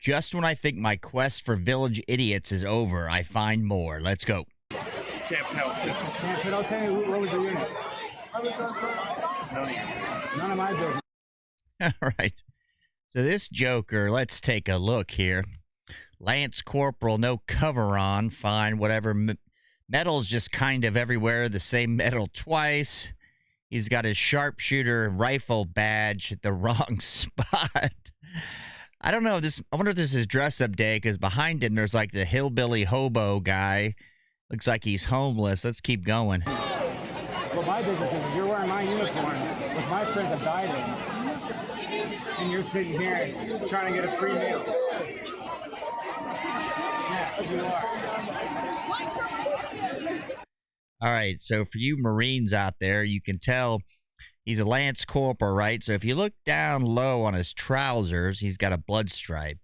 Just when I think my quest for village idiots is over, I find more. Let's go. Camp Pendleton. Camp Pendleton, what was your unit? None of my business. All right. So this Joker, let's take a look here. Lance Corporal, no cover on, fine, whatever. Metal's just kind of everywhere, the same metal twice. He's got his sharpshooter rifle badge at the wrong spot. I don't know. I wonder if this is dress-up day, because behind him there's like the hillbilly hobo guy. Looks like he's homeless. Let's keep going. Well, my business is you're wearing my uniform with my friends have died in, and you're sitting here trying to get a free meal. Yeah, you are. All right, so for you Marines out there, you can tell he's a Lance Corporal, right? So if you look down low on his trousers, he's got a blood stripe.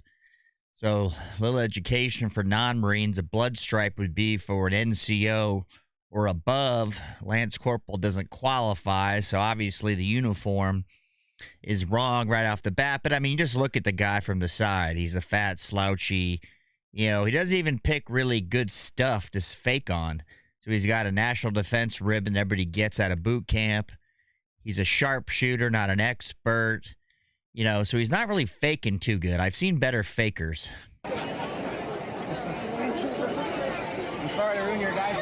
So a little education for non-Marines, a blood stripe would be for an NCO or above. Lance Corporal doesn't qualify, so obviously the uniform is wrong right off the bat. But, I mean, just look at the guy from the side. He's a fat, slouchy, he doesn't even pick really good stuff to fake on. So he's got a national defense ribbon everybody gets out of boot camp. He's a sharpshooter, not an expert. So he's not really faking too good. I've seen better fakers. I'm sorry to ruin your guys'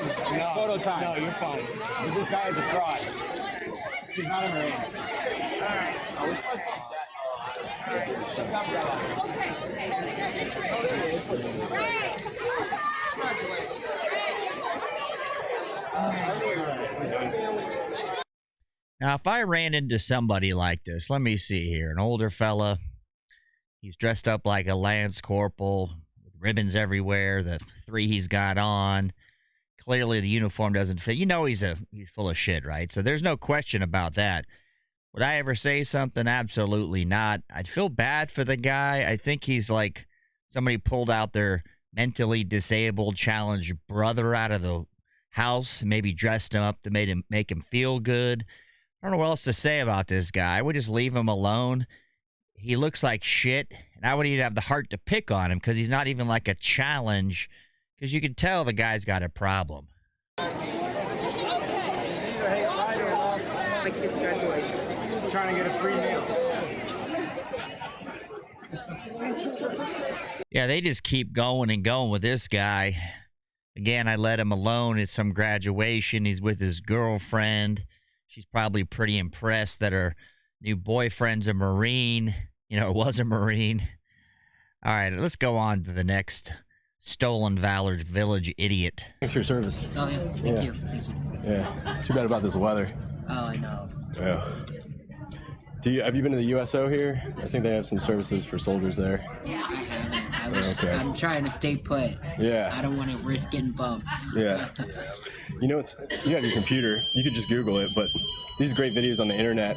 photo time. No, you're fine. But this guy is a fraud. He's not a Marine. All right. I was going to take Now, if I ran into somebody like this, let me see here. An older fella. He's dressed up like a Lance Corporal with ribbons everywhere. The three he's got on. Clearly, the uniform doesn't fit. He's full of shit, right? So there's no question about that. Would I ever say something? Absolutely not. I'd feel bad for the guy. I think he's like somebody pulled out their mentally disabled, challenged brother out of the house, maybe dressed him up to make him feel good. I don't know what else to say about this guy. I would just leave him alone. He looks like shit, and I wouldn't even have the heart to pick on him because he's not even like a challenge, because you can tell the guy's got a problem. My kid's graduation. Trying to get a free meal. Yeah, they just keep going and going with this guy. Again, I let him alone at some graduation. He's with his girlfriend. She's probably pretty impressed that her new boyfriend's a Marine. Was a Marine. All right, let's go on to the next stolen Valor village idiot. Thanks for your service. Oh, yeah. Thank you. Yeah, it's too bad about this weather. Oh, I know. Yeah. Have you been to the USO here? I think they have some services for soldiers there. Yeah, I haven't. I'm trying to stay put. Yeah. I don't want to risk getting bumped. Yeah. You have your computer. You could just Google it, but these great videos on the internet.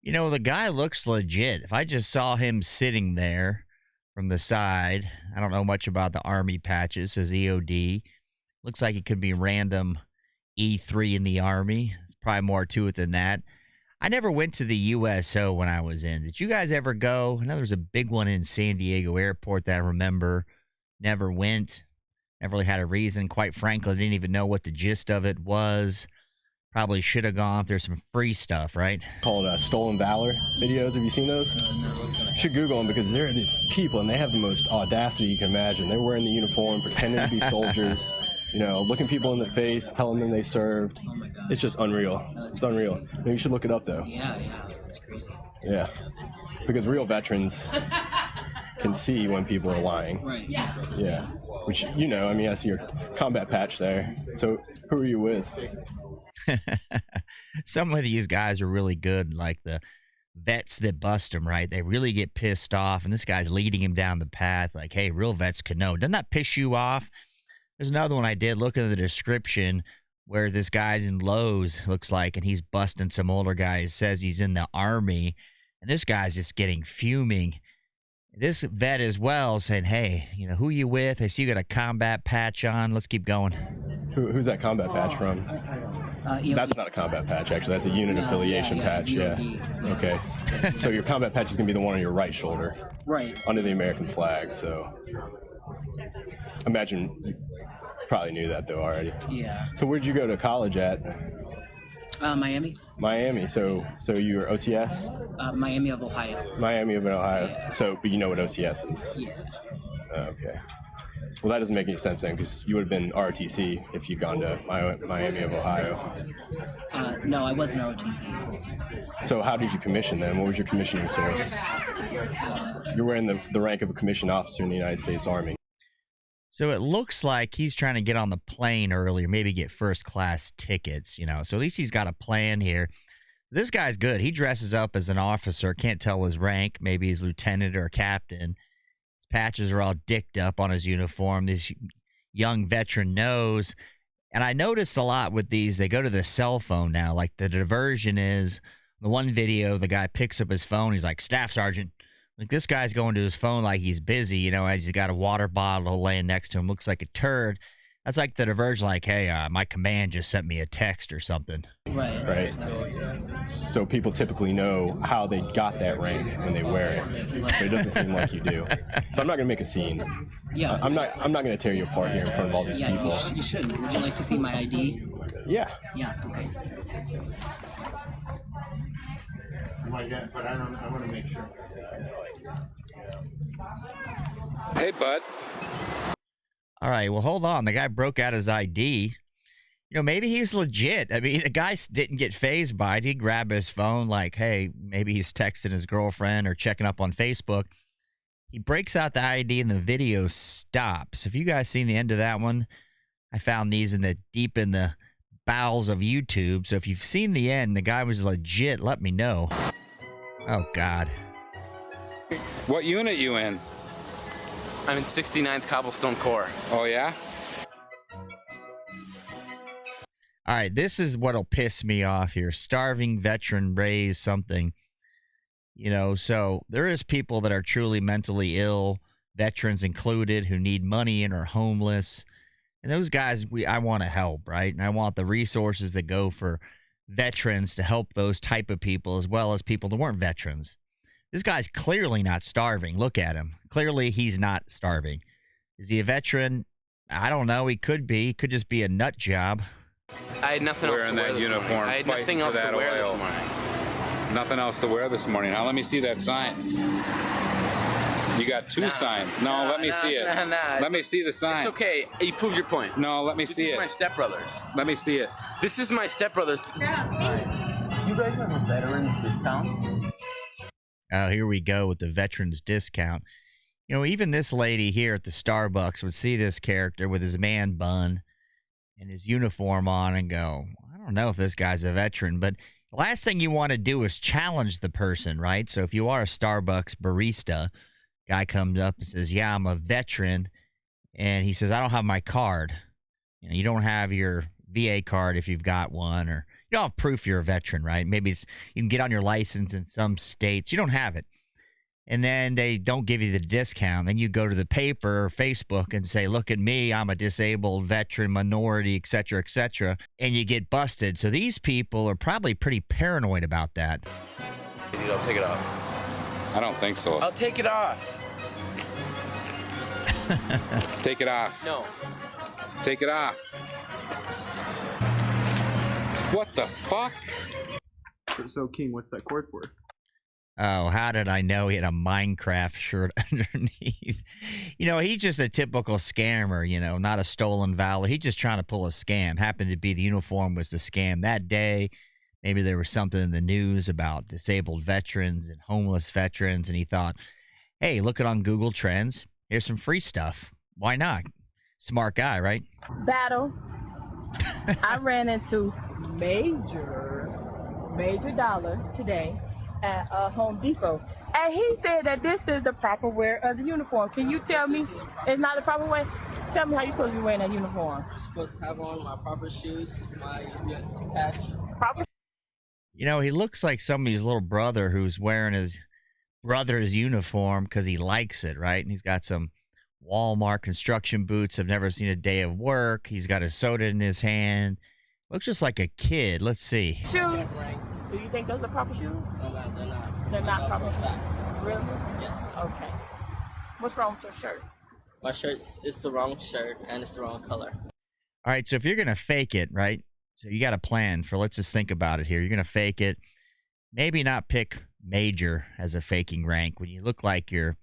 The guy looks legit. If I just saw him sitting there from the side, I don't know much about the Army patches, says EOD. Looks like it could be random E3 in the Army. There's probably more to it than that. I never went to the USO when I was in. Did you guys ever go? I know there was a big one in San Diego Airport that I remember. Never went. Never really had a reason. Quite frankly, I didn't even know what the gist of it was. Probably should have gone if there's some free stuff, right? Called Stolen Valor videos. Have you seen those? No. You should Google them, because they're these people and they have the most audacity you can imagine. They're wearing the uniform, pretending to be soldiers. Looking people in the face, telling them they served. Oh my God. It's just unreal. It's unreal. Maybe you should look it up, though. Yeah, it's crazy. Yeah. Because real veterans can see when people are lying. Right. Yeah. Which, I see your combat patch there. So who are you with? Some of these guys are really good, like the vets that bust them, right? They really get pissed off, and this guy's leading him down the path like, hey, real vets can know. Doesn't that piss you off? There's another one I did. Look at the description where this guy's in Lowe's, looks like, and he's busting some older guy. It says he's in the Army, and this guy's just getting fuming. This vet as well saying, hey, who you with? I see you got a combat patch on. Let's keep going. Who's that combat patch from? EOD. That's not a combat patch, actually. That's a unit affiliation patch. EOD. Yeah. Okay. So your combat patch is gonna be the one on your right shoulder, Right. under the American flag. So, imagine you probably knew that though already. Yeah. So where'd you go to college at? Miami. Miami. So you were OCS? Miami of Ohio. Miami of Ohio. Yeah. So, but you know what OCS is? Yeah. Okay. Well, that doesn't make any sense then, because you would have been ROTC if you'd gone to Miami of Ohio. No, I wasn't ROTC. So how did you commission then? What was your commissioning source? You're wearing the rank of a commissioned officer in the United States Army. So it looks like he's trying to get on the plane earlier, maybe get first class tickets, you know. So at least he's got a plan here. This guy's good. He dresses up as an officer, can't tell his rank. Maybe he's lieutenant or captain. His patches are all dicked up on his uniform. This young veteran knows. And I noticed a lot with these, they go to the cell phone now. Like the diversion is, the one video, the guy picks up his phone. He's like, Staff Sergeant. Like this guy's going to his phone like he's busy, you know, as he's got a water bottle laying next to him. Looks like a turd. That's like the diversion, like, hey, my command just sent me a text or something. Right. So people typically know how they got that rank when they wear it, but it doesn't seem like you do. So I'm not gonna make a scene. Yeah. I'm not gonna tear you apart here in front of all these people. You shouldn't. Would you like to see my ID? Yeah. Yeah. Okay. Like that, but I want to make sure. Hey, bud. All right, well, hold on. The guy broke out his ID. You know, maybe he's legit. I mean, the guy didn't get phased by it. He grabbed his phone like, hey, maybe he's texting his girlfriend or checking up on Facebook. He breaks out the ID and the video stops. If you guys seen the end of that one, I found these deep in the bowels of YouTube. So if you've seen the end, the guy was legit, let me know. Oh, God. What unit you in? I'm in 69th Cobblestone Corps. Oh, yeah? All right, this is what'll piss me off here. Starving veteran raise something. You know, so there is people that are truly mentally ill, veterans included, who need money and are homeless. And those guys, I want to help, right? And I want the resources that go for veterans to help those type of people as well as people that weren't veterans. This guy's clearly not starving. Look at him. Clearly he's not starving. Is he a veteran? I don't know. He could be. He could just be a nut job. I had nothing else to wear this morning. I had nothing else to wear this morning. Nothing else to wear this morning. Now let me see that sign. You got two signs. No, let me see it. Let me see the sign. It's okay. You proved your point. No, let me see it. This is my stepbrothers. Let me see it. This is my stepbrothers. You guys have a veterans discount? Oh, here we go with the veterans discount. You know, even this lady here at the Starbucks would see this character with his man bun and his uniform on and go, I don't know if this guy's a veteran, but the last thing you want to do is challenge the person, right? So if you are a Starbucks barista, guy comes up and says, yeah, I'm a veteran. And he says, I don't have my card. You know, you don't have your VA card if you've got one, or you don't have proof you're a veteran, right? Maybe you can get on your license in some states. You don't have it. And then they don't give you the discount. Then you go to the paper or Facebook and say, look at me, I'm a disabled veteran, minority, et cetera, and you get busted. So these people are probably pretty paranoid about that. Dude, I'll take it off. I don't think so. I'll take it off. Take it off. No. Take it off. What the fuck? So, King, what's that cord for? Oh, how did I know he had a Minecraft shirt underneath? You know, he's just a typical scammer, you know, not a stolen valor. He's just trying to pull a scam. Happened to be the uniform was the scam that day. Maybe there was something in the news about disabled veterans and homeless veterans, and he thought, hey, look it on Google Trends. Here's some free stuff. Why not? Smart guy, right? Battle. I ran into Major Dollar today at Home Depot, and he said that this is the proper wear of the uniform. Can you tell me it's not the proper way? Tell me how you're supposed to be wearing that uniform. I'm supposed to have on my proper shoes, my patch. Proper. You know, he looks like somebody's little brother who's wearing his brother's uniform because he likes it, right? And he's got some Walmart construction boots. Have never seen a day of work. He's got a soda in his hand. Looks just like a kid. Let's see. Shoes. Do you think those are proper shoes? No, man, they're not. They're not proper facts. Really? Yes. Okay. What's wrong with your shirt? My shirt is the wrong shirt and it's the wrong color. All right, so if you're going to fake it, right? So you got a plan for, let's just think about it here. You're going to fake it. Maybe not pick major as a faking rank when you look like you're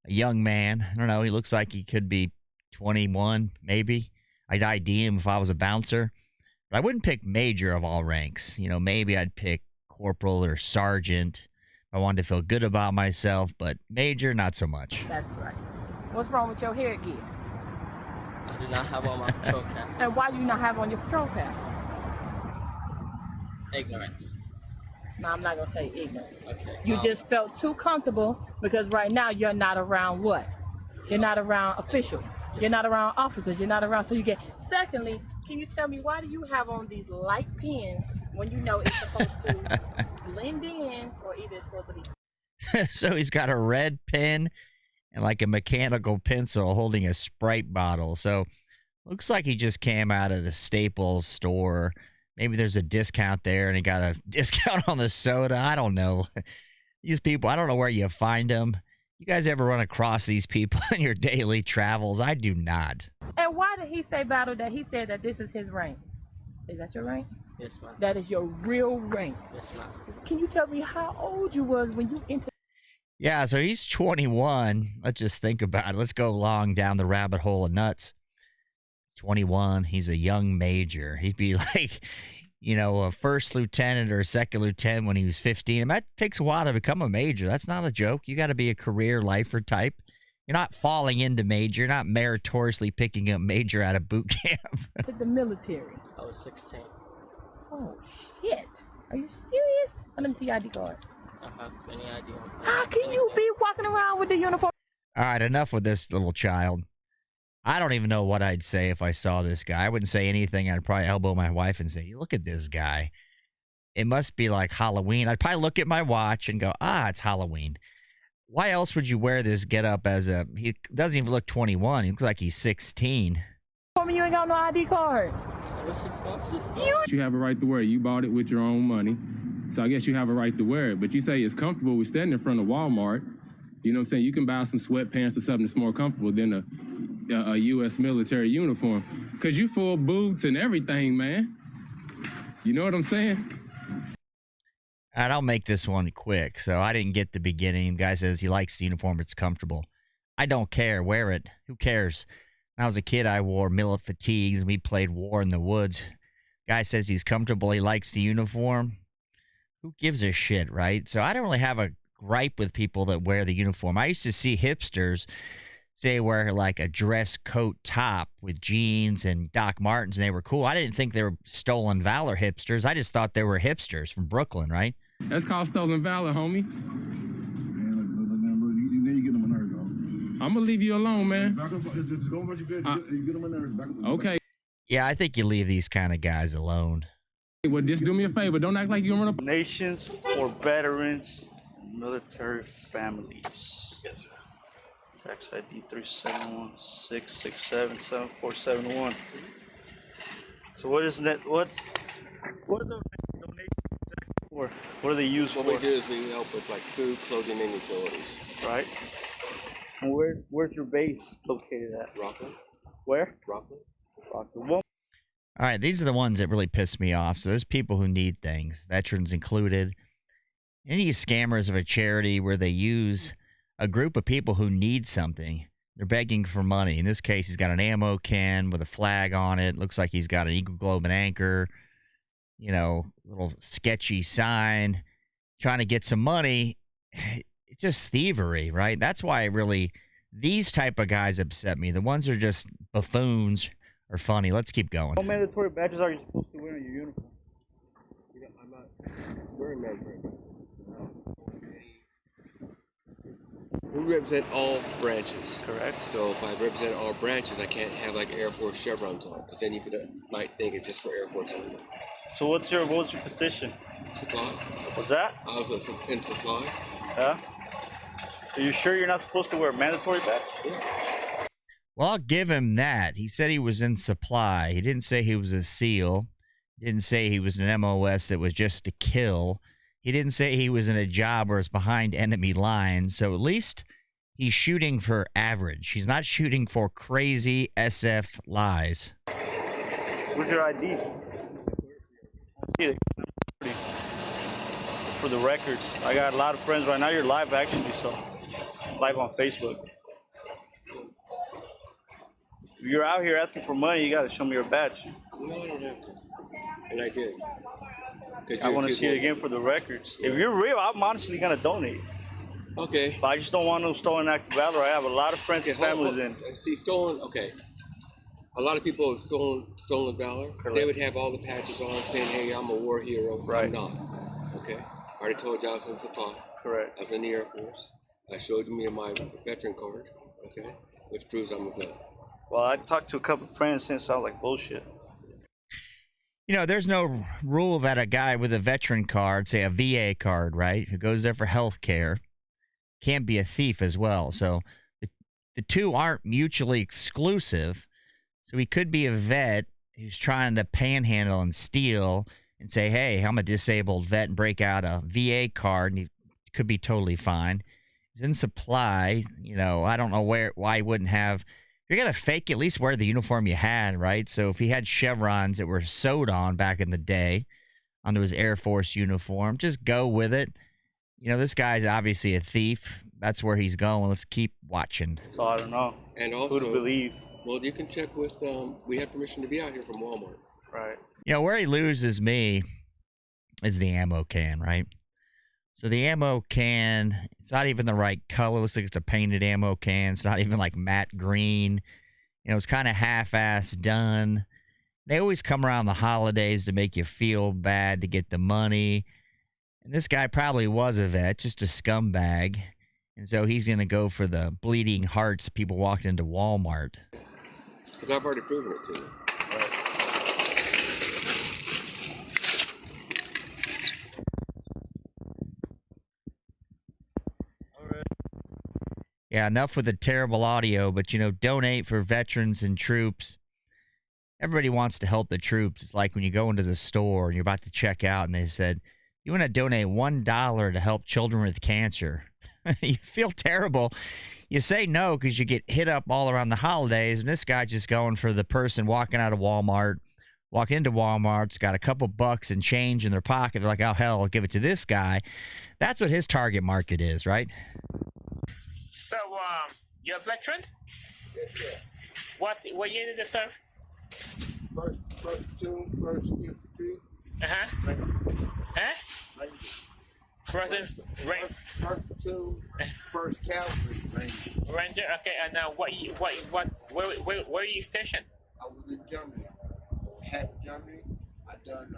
a young man. I don't know. He looks like he could be 21, maybe. I'd ID him if I was a bouncer. But I wouldn't pick major of all ranks. You know, maybe I'd pick corporal or sergeant if I wanted to feel good about myself, but major, not so much. That's right. What's wrong with your headgear? I do not have on my patrol cap. And why do you not have on your patrol cap? Ignorance. No, I'm not going to say ignorance. Okay. You just felt too comfortable because right now you're not around what? You're not around officials. You're not around officers. You're not around, so you get. Secondly, can you tell me why do you have on these light pins when you know it's supposed to blend in or either it's supposed to be? So he's got a red pen and like a mechanical pencil holding a Sprite bottle. So looks like he just came out of the Staples store. Maybe there's a discount there and he got a discount on the soda. I don't know. These people, I don't know where you find them. You guys ever run across these people in your daily travels? I do not. And why did he say, Battle, that he said that this is his rank? Is that your rank? Yes, ma'am. That is your real rank. Yes, ma'am. Can you tell me how old you was when you entered? Yeah, so he's 21. Let's just think about it. Let's go along down the rabbit hole of nuts. 21. He's a young major. He'd be like, you know, a first lieutenant or a second lieutenant when he was 15. And that takes a while to become a major. That's not a joke. You got to be a career lifer type. You're not falling into major. You're not meritoriously picking up major out of boot camp. To the military. I was 16. Oh, shit. Are you serious? Let me see your ID card. I don't have any idea. How can you be walking around with the uniform? All right, enough with this little child. I don't even know what I'd say if I saw this guy. I wouldn't say anything. I'd probably elbow my wife and say, look at this guy. It must be like Halloween. I'd probably look at my watch and go, it's Halloween. Why else would you wear this getup as a... He doesn't even look 21. He looks like he's 16. You ain't got no ID card. You have a right to wear it. You bought it with your own money. So I guess you have a right to wear it. But you say it's comfortable. We're standing in front of Walmart. You know what I'm saying? You can buy some sweatpants or something that's more comfortable than a U.S. military uniform. Because you full boots and everything, man. You know what I'm saying? All right, I'll make this one quick. So I didn't get the beginning. The guy says he likes the uniform. It's comfortable. I don't care. Wear it. Who cares? When I was a kid, I wore millet fatigues, and we played war in the woods. Guy says he's comfortable. He likes the uniform. Who gives a shit, right? So I don't really have a gripe with people that wear the uniform. I used to see hipsters say wear like a dress coat top with jeans and Doc Martens, and they were cool. I didn't think they were stolen valor hipsters. I just thought they were hipsters from Brooklyn, right? That's called stolen valor, homie. I'm gonna leave you alone, man. Okay. Yeah, I think you leave these kind of guys alone. Well, just do me a favor. Don't act like you're gonna run up. Nations for veterans, military families. Yes, sir. Tax ID 371-667-7471. So what is that? What are the donations for? What are they used for? What we do is we help with like food, clothing, and utilities. Right. And where's your base located at? Rockland. Where? Rockland. Rockland. All right, these are the ones that really piss me off. So there's people who need things, veterans included. Any scammers of a charity where they use a group of people who need something. They're begging for money. In this case, he's got an ammo can with a flag on it. Looks like he's got an Eagle Globe and Anchor, you know, little sketchy sign, trying to get some money. It's just thievery, right? That's why these type of guys upset me. The ones who are just buffoons are funny. Let's keep going. What mandatory badges are you supposed to wear in your uniform? I'm not wearing mandatory badges. We represent all branches. Correct. So if I represent all branches, I can't have like Air Force chevrons on, because then you might think it's just for Air Force only. So what was your position? Supply. What's that? I was in supply. Yeah. Are you sure you're not supposed to wear a mandatory badge? Yeah. Well, I'll give him that. He said he was in supply. He didn't say he was a SEAL. Didn't say he was an MOS that was just to kill. He didn't say he was in a job or is behind enemy lines. So at least he's shooting for average. He's not shooting for crazy SF lies. Where's your ID? For the records. I got a lot of friends right now. You're live actually, so live on Facebook. If you're out here asking for money, you gotta show me your badge. No, I don't have to. And I did. I want to see it again for the records. If you're real, I'm honestly gonna donate. Okay. But I just don't want no stolen active Valor. I have a lot of friends and families in. See, stolen, okay. A lot of people have stolen Valor. Correct. They would have all the patches on saying, hey, I'm a war hero. Right. I'm not. Okay. I already told you I was in supply. Correct. I was in the Air Force. I showed you my veteran card, okay, which proves I'm a vet. Well, I talked to a couple of friends and it sounds like bullshit. You know, there's no rule that a guy with a veteran card, say a VA card, right, who goes there for health care, can't be a thief as well. So the two aren't mutually exclusive. So he could be a vet who's trying to panhandle and steal and say, hey, I'm a disabled vet, and break out a VA card, and he could be totally fine. He's in supply. You know, I don't know why he wouldn't have. If you're going to fake, at least wear the uniform you had, right? So if he had chevrons that were sewed on back in the day onto his Air Force uniform, just go with it. You know, this guy's obviously a thief. That's where he's going. Let's keep watching. So I don't know. And also, who to believe. Well, you can check with, we have permission to be out here from Walmart. Right. You know, where he loses me is the ammo can, right? So the ammo can, it's not even the right color. It looks like it's a painted ammo can. It's not even like matte green. You know, it's kind of half-assed done. They always come around the holidays to make you feel bad to get the money. And this guy probably was a vet, just a scumbag. And so he's going to go for the bleeding hearts people walked into Walmart. Because I've already proven it to you. Yeah, enough with the terrible audio, but, you know, donate for veterans and troops. Everybody wants to help the troops. It's like when you go into the store and you're about to check out and they said, you want to donate $1 to help children with cancer. You feel terrible. You say no because you get hit up all around the holidays, and this guy's just going for the person walking out of Walmart, walking into Walmart's got a couple bucks and change in their pocket. They're like, oh, hell, I'll give it to this guy. That's what his target market is, right? So, you're a veteran? Yes, sir. What year did you serve? First platoon, first infantry. Uh-huh. First platoon, first cavalry ranger. Ranger. Okay, and now where are you stationed? I was in Germany. Half Germany. I done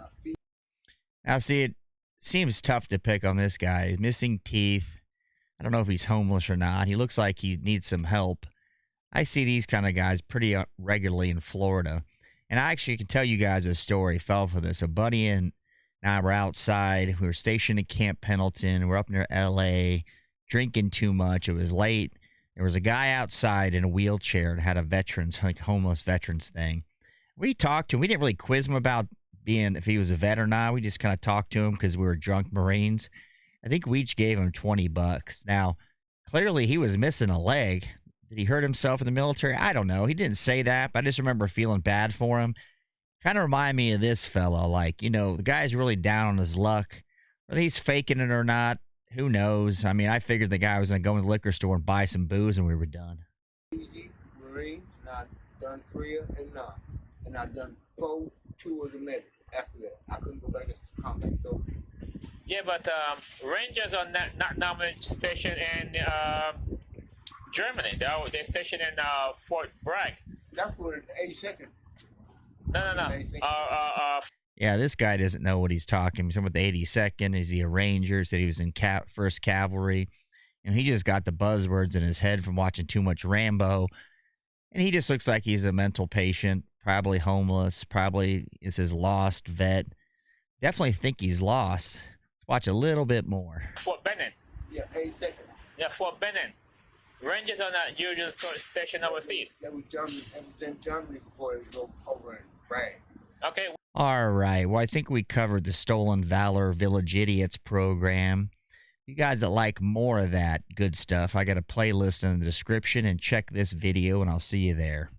Now, see, it seems tough to pick on this guy. He's missing teeth. I don't know if he's homeless or not. He looks like he needs some help. I see these kind of guys pretty regularly in Florida. And I actually can tell you guys a story. Fell for this. A buddy and I were outside. We were stationed at Camp Pendleton. We're up near L.A., drinking too much. It was late. There was a guy outside in a wheelchair and had a veterans, like homeless veterans thing. We talked to him. We didn't really quiz him about being, if he was a vet or not. We just kind of talked to him because we were drunk Marines. I think we each gave him $20. Now, clearly he was missing a leg. Did he hurt himself in the military? I don't know. He didn't say that, but I just remember feeling bad for him. Kind of remind me of this fella. Like, you know, the guy's really down on his luck. Whether he's faking it or not, who knows? I mean, I figured the guy was going to go in the liquor store and buy some booze and we were done. Marines, and I done Korea and not. And I done 2 of the medic. After that, I couldn't go back to combat. So. Yeah, but Rangers are not normally stationed in Germany. They're stationed in Fort Bragg. That's for the 82nd. No. Yeah, this guy doesn't know what he's talking. He's talking about the 82nd. Is he a Ranger? Said he was in 1st Cavalry. And he just got the buzzwords in his head from watching too much Rambo. And he just looks like he's a mental patient, probably homeless, probably is his lost vet. Definitely think he's lost. Let's watch a little bit more. Fort Benning. Yeah, 82nd. Yeah, Fort Benning. Rangers are not usually stationed overseas. That was Germany. That was in Germany before it was over in Bragg. Okay. All right. Well, I think we covered the Stolen Valor Village Idiots program. You guys that like more of that good stuff, I got a playlist in the description, and check this video, and I'll see you there.